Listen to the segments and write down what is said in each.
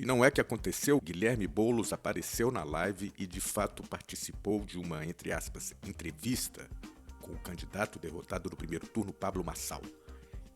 E não é que aconteceu, Guilherme Boulos apareceu na live e de fato participou de uma, entre aspas, entrevista com o candidato derrotado no primeiro turno, Pablo Marçal.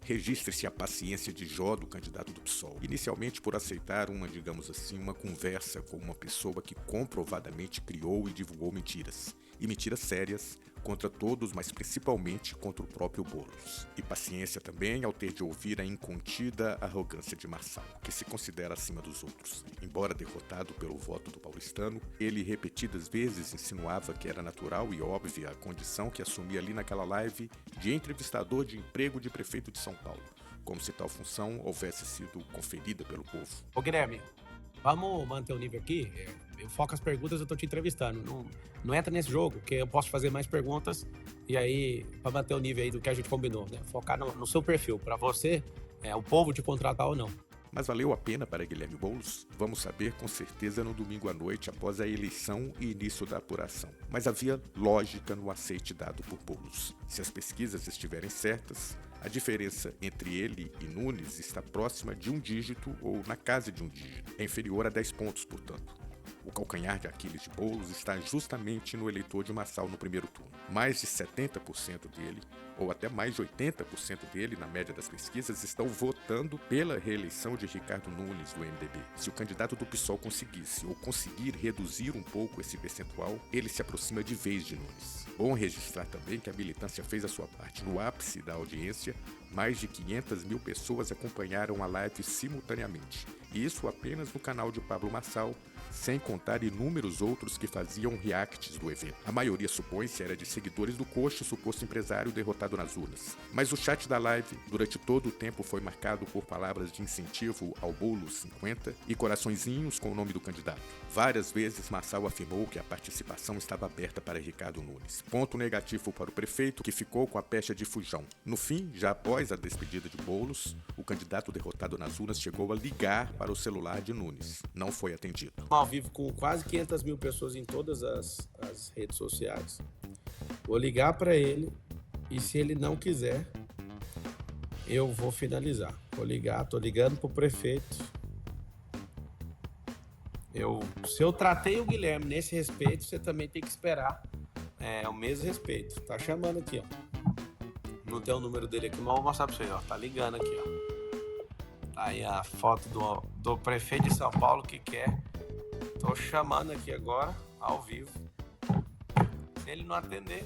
Registre-se a paciência de Jó do candidato do PSOL, inicialmente por aceitar uma conversa com uma pessoa que comprovadamente criou e divulgou mentiras, e mentiras sérias, contra todos, mas principalmente contra o próprio Boulos. E paciência também ao ter de ouvir a incontida arrogância de Marçal, que se considera acima dos outros. Embora derrotado pelo voto do paulistano, ele repetidas vezes insinuava que era natural e óbvia a condição que assumia ali naquela live de entrevistador de emprego de prefeito de São Paulo, como se tal função houvesse sido conferida pelo povo. Ô Guilherme, vamos manter o nível aqui? Eu foco as perguntas, eu tô te entrevistando. Não entra nesse jogo, que eu posso fazer mais perguntas e aí, pra manter o nível aí do que a gente combinou, né? Focar no seu perfil, pra você, o povo te contratar ou não. Mas valeu a pena para Guilherme Boulos? Vamos saber com certeza no domingo à noite, após a eleição e início da apuração. Mas havia lógica no aceite dado por Boulos. Se as pesquisas estiverem certas, a diferença entre ele e Nunes está próxima de um dígito ou na casa de um dígito. É inferior a 10 pontos, portanto. O calcanhar de Aquiles de Boulos está justamente no eleitor de Marçal no primeiro turno. Mais de 70% dele, ou até mais de 80% dele, na média das pesquisas, estão votando pela reeleição de Ricardo Nunes, do MDB. Se o candidato do PSOL conseguisse, ou conseguir reduzir um pouco esse percentual, ele se aproxima de vez de Nunes. Bom registrar também que a militância fez a sua parte. No ápice da audiência, mais de 500 mil pessoas acompanharam a live simultaneamente. E isso apenas no canal de Pablo Marçal, sem contar inúmeros outros que faziam reacts do evento. A maioria, supõe-se, era de seguidores do Coxa, suposto empresário derrotado nas urnas. Mas o chat da live, durante todo o tempo, foi marcado por palavras de incentivo ao Boulos 50 e coraçõezinhos com o nome do candidato. Várias vezes, Marçal afirmou que a participação estava aberta para Ricardo Nunes. Ponto negativo para o prefeito, que ficou com a pecha de fujão. No fim, já após a despedida de Boulos, o candidato derrotado nas urnas chegou a ligar para o celular de Nunes. Não foi atendido. Ao vivo com quase 500 mil pessoas em todas as redes sociais. Vou ligar para ele e se ele não quiser, eu vou finalizar. Tô ligando pro prefeito. Se eu tratei o Guilherme nesse respeito, você também tem que esperar o mesmo respeito. Tá chamando aqui, ó. Não tem o número dele aqui, mas eu vou mostrar pra você, ó. Tá ligando aqui, ó. Tá aí a foto do prefeito de São Paulo que quer. Tô chamando aqui agora, ao vivo. Se ele não atender,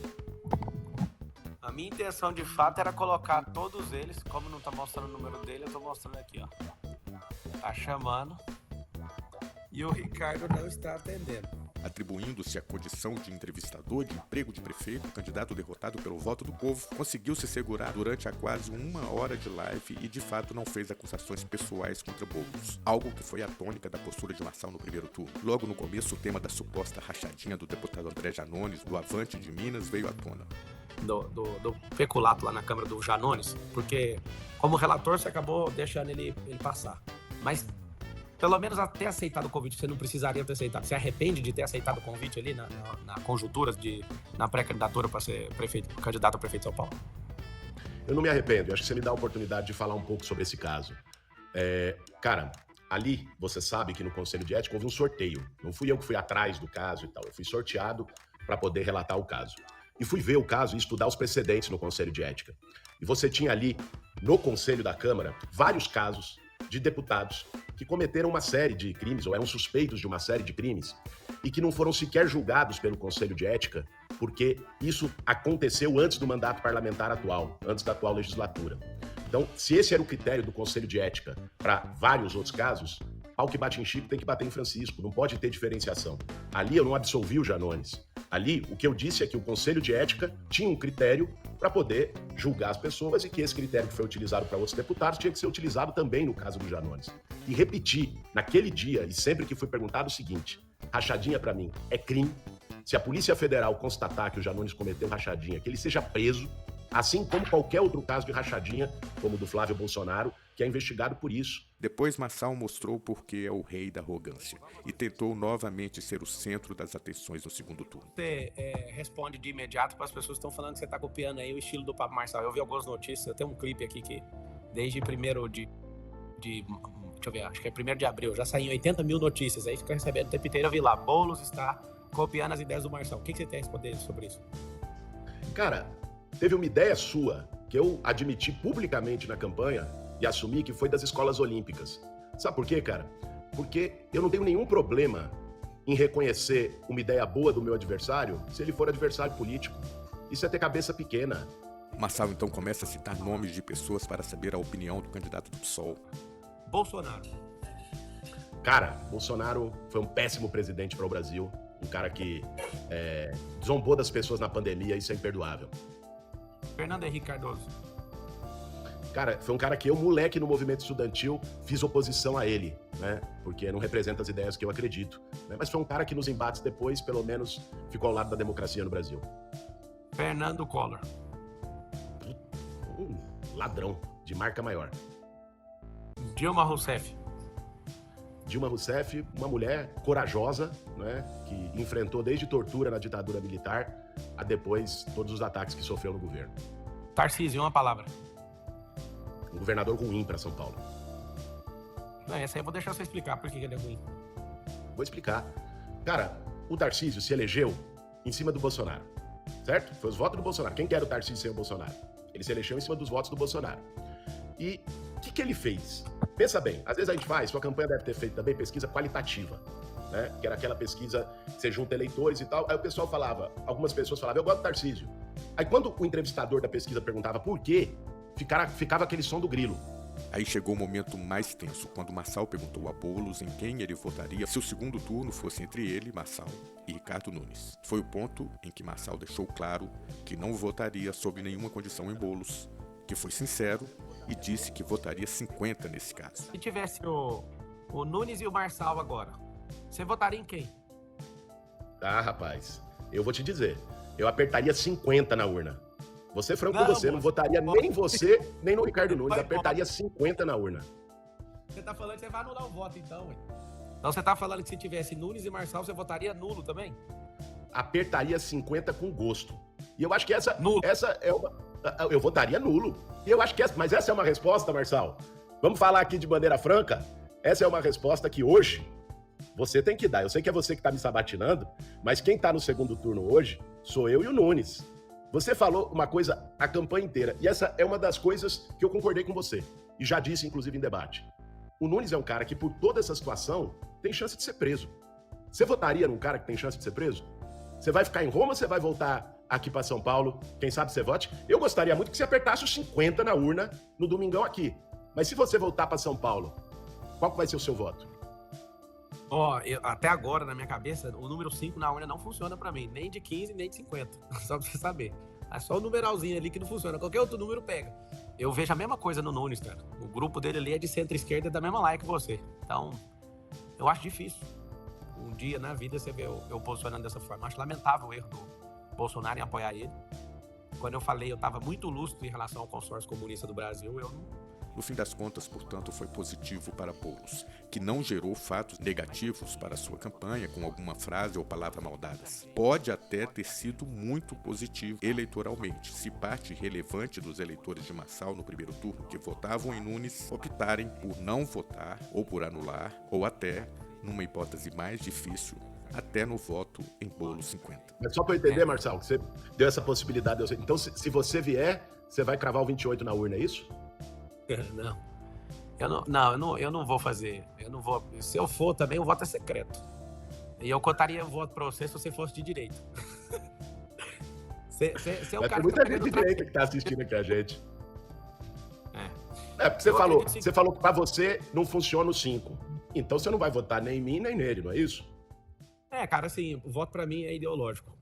a minha intenção de fato era colocar todos eles. Como não tá mostrando o número dele, eu tô mostrando aqui, ó. Tá chamando. E o Ricardo não está atendendo. Atribuindo-se a condição de entrevistador de emprego de prefeito, o candidato derrotado pelo voto do povo conseguiu se segurar durante a quase 1 hora de live e de fato não fez acusações pessoais contra Boulos, algo que foi a tônica da postura de Marçal no primeiro turno. Logo no começo, o tema da suposta rachadinha do deputado André Janones, do Avante de Minas, veio à tona. Do peculato lá na Câmara do Janones, porque como relator você acabou deixando ele passar. Mas pelo menos até aceitado o convite, você não precisaria ter aceitado. Você arrepende de ter aceitado o convite ali na conjuntura, na pré-candidatura para ser candidato a prefeito de São Paulo? Eu não me arrependo. Eu acho que você me dá a oportunidade de falar um pouco sobre esse caso. Cara, ali você sabe que no Conselho de Ética houve um sorteio. Não fui eu que fui atrás do caso e tal. Eu fui sorteado para poder relatar o caso. E fui ver o caso e estudar os precedentes no Conselho de Ética. E você tinha ali, no Conselho da Câmara, vários casos de deputados que cometeram uma série de crimes, ou eram suspeitos de uma série de crimes, e que não foram sequer julgados pelo Conselho de Ética, porque isso aconteceu antes do mandato parlamentar atual, antes da atual legislatura. Então, se esse era o critério do Conselho de Ética para vários outros casos, pau que bate em Chico tem que bater em Francisco, não pode ter diferenciação. Ali eu não absolvi o Janones. Ali, o que eu disse é que o Conselho de Ética tinha um critério para poder julgar as pessoas e que esse critério que foi utilizado para outros deputados tinha que ser utilizado também no caso do Janones. E repeti, naquele dia, e sempre que fui perguntado o seguinte, rachadinha para mim é crime. Se a Polícia Federal constatar que o Janones cometeu rachadinha, que ele seja preso, assim como qualquer outro caso de rachadinha, como o do Flávio Bolsonaro, que é investigado por isso. Depois Marçal mostrou por que é o rei da arrogância e tentou novamente ser o centro das atenções no segundo turno. Você responde de imediato para as pessoas que estão falando que você está copiando aí o estilo do Pablo Marçal. Eu vi algumas notícias, eu tenho um clipe aqui que desde 1º de deixa eu ver, acho que é 1º de abril, já saiu 80 mil notícias, aí fica recebendo o tempo inteiro, eu vi lá, Boulos está copiando as ideias do Marçal. O que você tem a responder sobre isso? Cara, teve uma ideia sua que eu admiti publicamente na campanha e assumi que foi das escolas olímpicas. Sabe por quê, cara? Porque eu não tenho nenhum problema em reconhecer uma ideia boa do meu adversário se ele for adversário político. Isso é ter cabeça pequena. Marçal então começa a citar nomes de pessoas para saber a opinião do candidato do PSOL. Bolsonaro. Cara, Bolsonaro foi um péssimo presidente para o Brasil. Um cara que zombou das pessoas na pandemia, isso é imperdoável. Fernando Henrique Cardoso. Cara, foi um cara que eu, moleque no movimento estudantil, fiz oposição a ele, né? Porque não representa as ideias que eu acredito. Né? Mas foi um cara que nos embates depois, pelo menos, ficou ao lado da democracia no Brasil. Fernando Collor. Ladrão, de marca maior. Dilma Rousseff. Dilma Rousseff, uma mulher corajosa, né? Que enfrentou desde tortura na ditadura militar a depois todos os ataques que sofreu no governo. Tarcísio, uma palavra. Um governador ruim para São Paulo. Não, essa aí eu vou deixar você explicar por que ele é ruim. Vou explicar. Cara, o Tarcísio se elegeu em cima do Bolsonaro, certo? Foi os votos do Bolsonaro. Quem quer o Tarcísio sem o Bolsonaro? Ele se elegeu em cima dos votos do Bolsonaro. E o que ele fez? Pensa bem, às vezes a gente faz, sua campanha deve ter feito também pesquisa qualitativa, né? Que era aquela pesquisa que você junta eleitores e tal. Aí o pessoal falava, algumas pessoas falavam, eu gosto do Tarcísio. Aí quando o entrevistador da pesquisa perguntava por quê, ficava aquele som do grilo. Aí chegou o momento mais tenso, quando Marçal perguntou a Boulos em quem ele votaria se o segundo turno fosse entre ele, Marçal, e Ricardo Nunes. Foi o ponto em que Marçal deixou claro que não votaria sob nenhuma condição em Boulos, que foi sincero e disse que votaria 50 nesse caso. Se tivesse o Nunes e o Marçal agora, você votaria em quem? Ah, rapaz, eu vou te dizer, eu apertaria 50 na urna. Vou ser franco com você, não votaria nem você, nem no Ricardo Nunes, apertaria 50 na urna. Você tá falando que você vai anular o voto então, hein? Então você tá falando que se tivesse Nunes e Marçal, você votaria nulo também? Apertaria 50 com gosto. E eu acho que essa é uma... Eu votaria nulo. E eu acho que mas essa é uma resposta, Marçal. Vamos falar aqui de maneira franca? Essa é uma resposta que hoje você tem que dar. Eu sei que é você que tá me sabatinando, mas quem tá no segundo turno hoje sou eu e o Nunes. Você falou uma coisa a campanha inteira, e essa é uma das coisas que eu concordei com você, e já disse, inclusive, em debate. O Nunes é um cara que, por toda essa situação, tem chance de ser preso. Você votaria num cara que tem chance de ser preso? Você vai ficar em Roma ou você vai voltar aqui para São Paulo? Quem sabe você vote? Eu gostaria muito que você apertasse os 50 na urna no domingão aqui. Mas se você voltar para São Paulo, qual que vai ser o seu voto? Até agora, na minha cabeça, o número 5 na urna não funciona pra mim. Nem de 15, nem de 50. Só pra você saber. É só o numeralzinho ali que não funciona. Qualquer outro número pega. Eu vejo a mesma coisa no Nunes, cara. O grupo dele ali é de centro-esquerda, da mesma laia que você. Então, eu acho difícil. Um dia na vida você vê eu posicionando dessa forma. Acho lamentável o erro do Bolsonaro em apoiar ele. Quando eu falei, eu tava muito lúcido em relação ao consórcio comunista do Brasil, eu não... No fim das contas, portanto, foi positivo para Boulos, que não gerou fatos negativos para sua campanha com alguma frase ou palavra maldadas. Pode até ter sido muito positivo eleitoralmente, se parte relevante dos eleitores de Marçal no primeiro turno que votavam em Nunes optarem por não votar ou por anular, ou até, numa hipótese mais difícil, até no voto em Boulos 50. Mas só para eu entender, Marçal, que você deu essa possibilidade. Então, se você vier, você vai cravar o 28 na urna, é isso? Não. Eu não vou fazer. Eu não vou. Se eu for também, o voto é secreto. E eu contaria o voto pra você se você fosse de direita. Você é o cara tem muita gente de direita que tá assistindo aqui a gente. Porque você falou que pra você não funciona o 5. Então você não vai votar nem em mim, nem nele, não é isso? Cara, assim, o voto pra mim é ideológico.